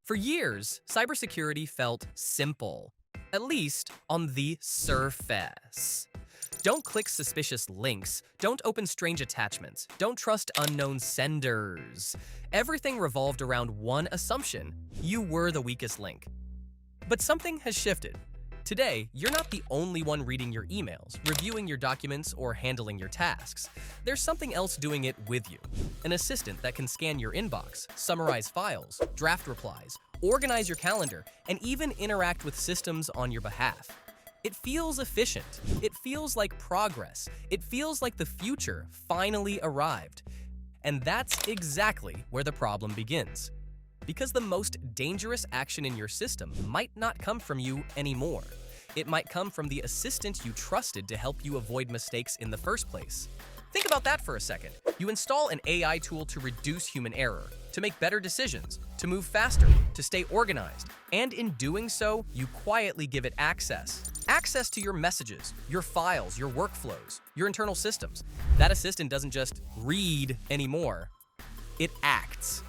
For years, cybersecurity felt simple, at least on the surface. Don't click suspicious links, don't open strange attachments, don't trust unknown senders. Everything revolved around one assumption: you were the weakest link. But something has shifted. Today, you're not the only one reading your emails, reviewing your documents, or handling your tasks. There's something else doing it with you. An assistant that can scan your inbox, summarize files, draft replies, organize your calendar, and even interact with systems on your behalf. It feels efficient. It feels like progress. It feels like the future finally arrived. And that's exactly where the problem begins. Because the most dangerous action in your system might not come from you anymore. It might come from the assistant you trusted to help you avoid mistakes in the first place. Think about that for a second. You install an AI tool to reduce human error, to make better decisions, to move faster, to stay organized, and in doing so, you quietly give it access. Access to your messages, your files, your workflows, your internal systems. That assistant doesn't just read anymore, it acts.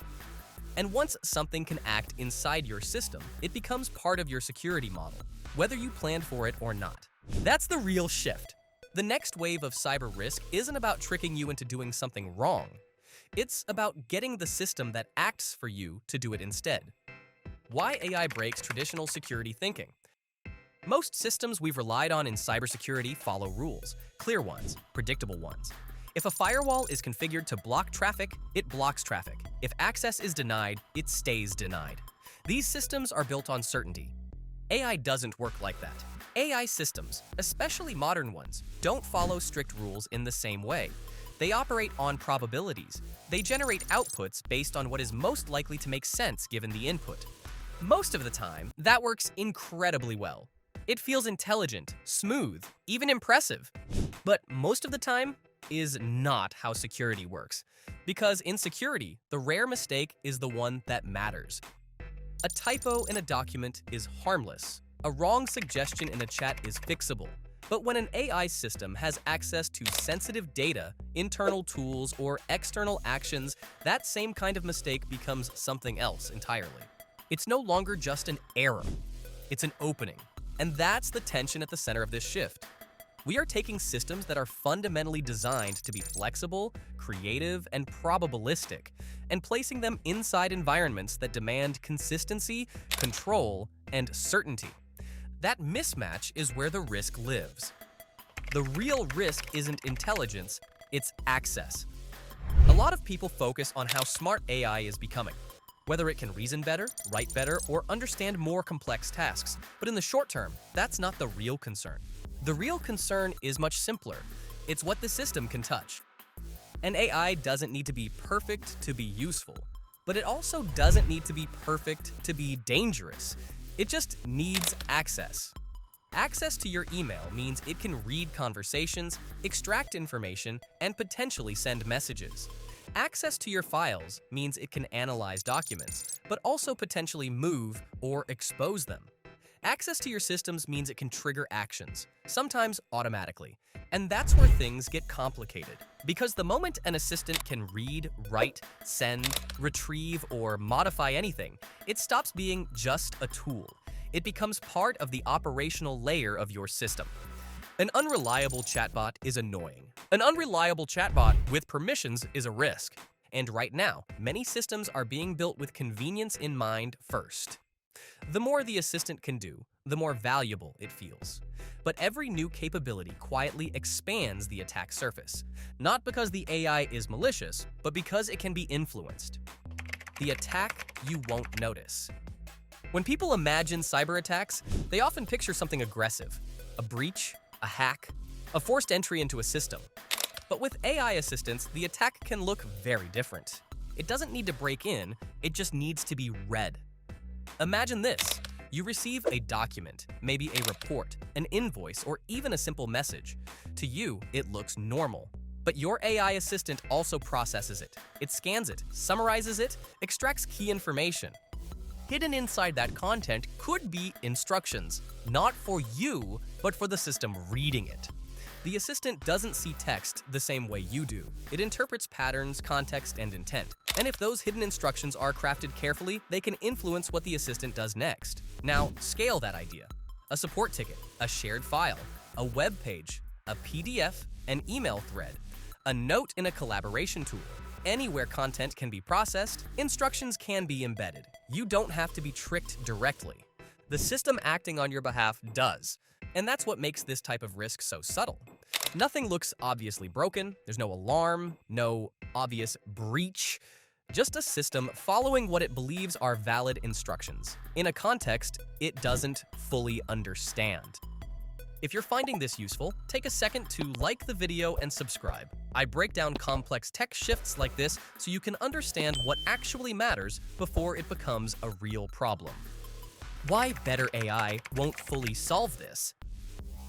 And once something can act inside your system, it becomes part of your security model, whether you planned for it or not. That's the real shift. The next wave of cyber risk isn't about tricking you into doing something wrong. It's about getting the system that acts for you to do it instead. Why AI breaks traditional security thinking. Most systems we've relied on in cybersecurity follow rules, clear ones, predictable ones. If a firewall is configured to block traffic, it blocks traffic. If access is denied, it stays denied. These systems are built on certainty. AI doesn't work like that. AI systems, especially modern ones, don't follow strict rules in the same way. They operate on probabilities. They generate outputs based on what is most likely to make sense given the input. Most of the time, that works incredibly well. It feels intelligent, smooth, even impressive. But most of the time, is not how security works. Because in security, the rare mistake is the one that matters. A typo in a document is harmless. A wrong suggestion in a chat is fixable. But when an AI system has access to sensitive data, internal tools, or external actions, that same kind of mistake becomes something else entirely. It's no longer just an error. It's an opening. And that's the tension at the center of this shift. We are taking systems that are fundamentally designed to be flexible, creative, and probabilistic, and placing them inside environments that demand consistency, control, and certainty. That mismatch is where the risk lives. The real risk isn't intelligence, it's access. A lot of people focus on how smart AI is becoming, whether it can reason better, write better, or understand more complex tasks. But in the short term, that's not the real concern. The real concern is much simpler. It's what the system can touch. An AI doesn't need to be perfect to be useful, but it also doesn't need to be perfect to be dangerous. It just needs access. Access to your email means it can read conversations, extract information, and potentially send messages. Access to your files means it can analyze documents, but also potentially move or expose them. Access to your systems means it can trigger actions, sometimes automatically. And that's where things get complicated. Because the moment an assistant can read, write, send, retrieve, or modify anything, it stops being just a tool. It becomes part of the operational layer of your system. An unreliable chatbot is annoying. An unreliable chatbot with permissions is a risk. And right now, many systems are being built with convenience in mind first. The more the assistant can do, the more valuable it feels. But every new capability quietly expands the attack surface, not because the AI is malicious, but because it can be influenced. The attack you won't notice. When people imagine cyber attacks, they often picture something aggressive: a breach, a hack, a forced entry into a system. But with AI assistants, the attack can look very different. It doesn't need to break in, it just needs to be read. Imagine this. You receive a document, maybe a report, an invoice, or even a simple message. To you, it looks normal. But your AI assistant also processes it. It scans it, summarizes it, extracts key information. Hidden inside that content could be instructions, not for you, but for the system reading it. The assistant doesn't see text the same way you do. It interprets patterns, context, and intent. And if those hidden instructions are crafted carefully, they can influence what the assistant does next. Now, scale that idea. A support ticket, a shared file, a web page, a PDF, an email thread, a note in a collaboration tool. Anywhere content can be processed, instructions can be embedded. You don't have to be tricked directly. The system acting on your behalf does, and that's what makes this type of risk so subtle. Nothing looks obviously broken, there's no alarm, no obvious breach, just a system following what it believes are valid instructions, in a context it doesn't fully understand. If you're finding this useful, take a second to like the video and subscribe. I break down complex tech shifts like this so you can understand what actually matters before it becomes a real problem. Why better AI won't fully solve this?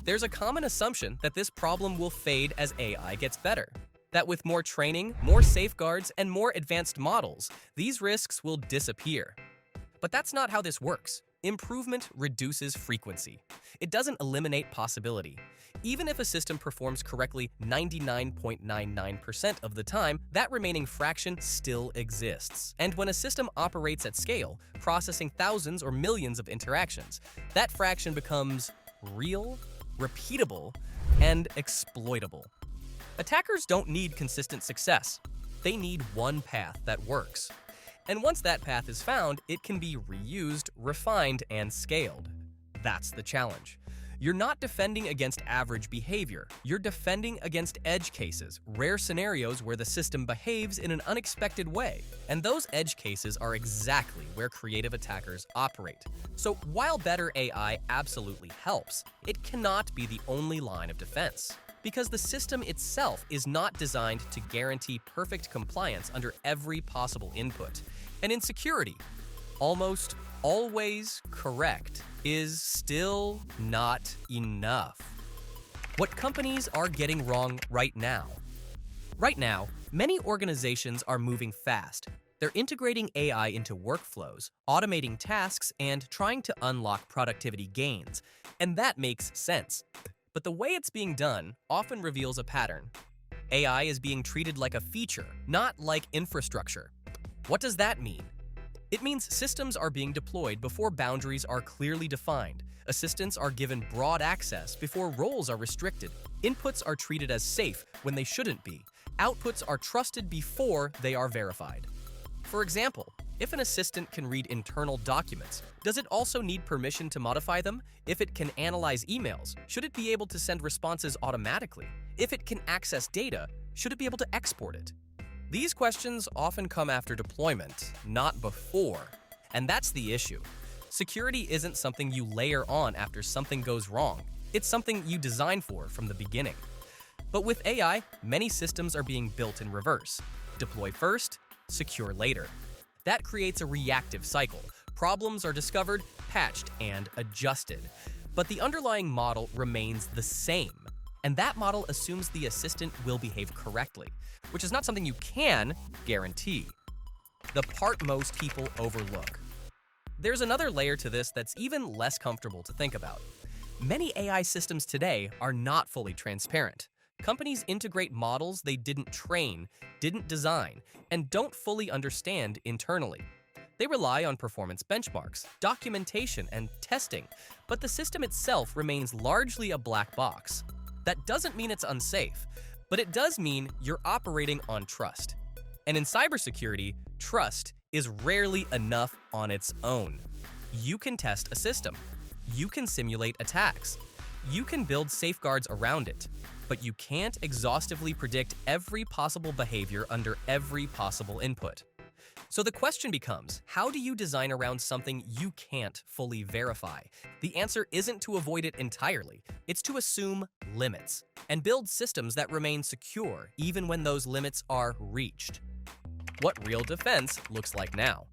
There's a common assumption that this problem will fade as AI gets better. That with more training, more safeguards, and more advanced models, these risks will disappear. But that's not how this works. Improvement reduces frequency. It doesn't eliminate possibility. Even if a system performs correctly 99.99% of the time, that remaining fraction still exists. And when a system operates at scale, processing thousands or millions of interactions, that fraction becomes real, repeatable, and exploitable. Attackers don't need consistent success. They need one path that works. And once that path is found, it can be reused, refined, and scaled. That's the challenge. You're not defending against average behavior. You're defending against edge cases, rare scenarios where the system behaves in an unexpected way. And those edge cases are exactly where creative attackers operate. So while better AI absolutely helps, it cannot be the only line of defense. Because the system itself is not designed to guarantee perfect compliance under every possible input. And in security, almost always correct is still not enough. What companies are getting wrong right now? Right now, many organizations are moving fast. They're integrating AI into workflows, automating tasks, and trying to unlock productivity gains. And that makes sense. But the way it's being done often reveals a pattern. AI is being treated like a feature, not like infrastructure. What does that mean? It means systems are being deployed before boundaries are clearly defined. Assistants are given broad access before roles are restricted. Inputs are treated as safe when they shouldn't be. Outputs are trusted before they are verified. For example, if an assistant can read internal documents, does it also need permission to modify them? If it can analyze emails, should it be able to send responses automatically? If it can access data, should it be able to export it? These questions often come after deployment, not before. And that's the issue. Security isn't something you layer on after something goes wrong. It's something you design for from the beginning. But with AI, many systems are being built in reverse. Deploy first, secure later. That creates a reactive cycle. Problems are discovered, patched, and adjusted. But the underlying model remains the same. And that model assumes the assistant will behave correctly, which is not something you can guarantee. The part most people overlook. There's another layer to this that's even less comfortable to think about. Many AI systems today are not fully transparent. Companies integrate models they didn't train, didn't design, and don't fully understand internally. They rely on performance benchmarks, documentation, and testing, but the system itself remains largely a black box. That doesn't mean it's unsafe, but it does mean you're operating on trust. And in cybersecurity, trust is rarely enough on its own. You can test a system. You can simulate attacks. You can build safeguards around it, but you can't exhaustively predict every possible behavior under every possible input. So the question becomes, how do you design around something you can't fully verify? The answer isn't to avoid it entirely, it's to assume limits and build systems that remain secure even when those limits are reached. What real defense looks like now.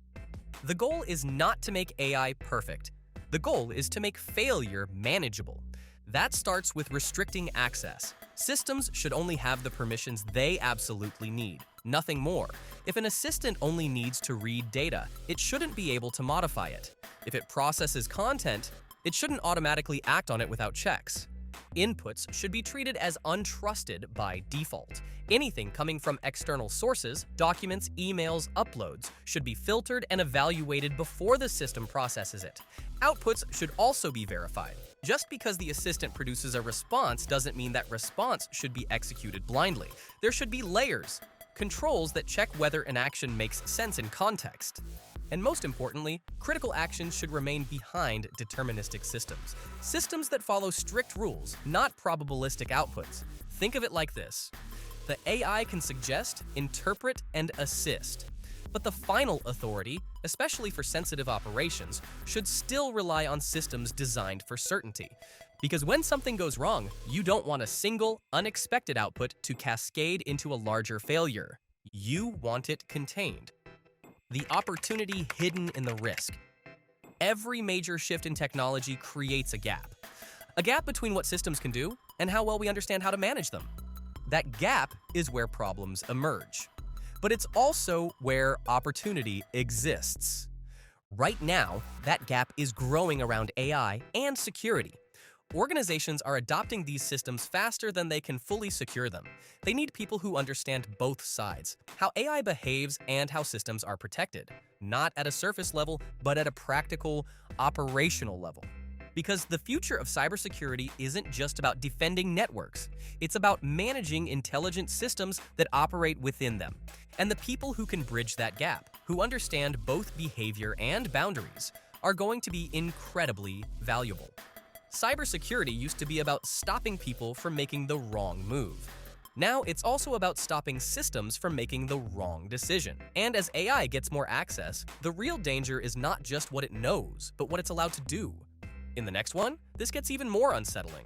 The goal is not to make AI perfect. The goal is to make failure manageable. That starts with restricting access. Systems should only have the permissions they absolutely need, nothing more. If an assistant only needs to read data, it shouldn't be able to modify it. If it processes content, it shouldn't automatically act on it without checks. Inputs should be treated as untrusted by default. Anything coming from external sources, documents, emails, uploads, should be filtered and evaluated before the system processes it. Outputs should also be verified. Just because the assistant produces a response doesn't mean that response should be executed blindly. There should be layers, controls that check whether an action makes sense in context. And most importantly, critical actions should remain behind deterministic systems. Systems that follow strict rules, not probabilistic outputs. Think of it like this. The AI can suggest, interpret, and assist. But the final authority, especially for sensitive operations, should still rely on systems designed for certainty. Because when something goes wrong, you don't want a single, unexpected output to cascade into a larger failure. You want it contained. The opportunity hidden in the risk. Every major shift in technology creates a gap. A gap between what systems can do and how well we understand how to manage them. That gap is where problems emerge. But it's also where opportunity exists. Right now, that gap is growing around AI and security. Organizations are adopting these systems faster than they can fully secure them. They need people who understand both sides, how AI behaves and how systems are protected, not at a surface level, but at a practical, operational level. Because the future of cybersecurity isn't just about defending networks. It's about managing intelligent systems that operate within them. And the people who can bridge that gap, who understand both behavior and boundaries, are going to be incredibly valuable. Cybersecurity used to be about stopping people from making the wrong move. Now it's also about stopping systems from making the wrong decision. And as AI gets more access, the real danger is not just what it knows, but what it's allowed to do. In the next one, this gets even more unsettling.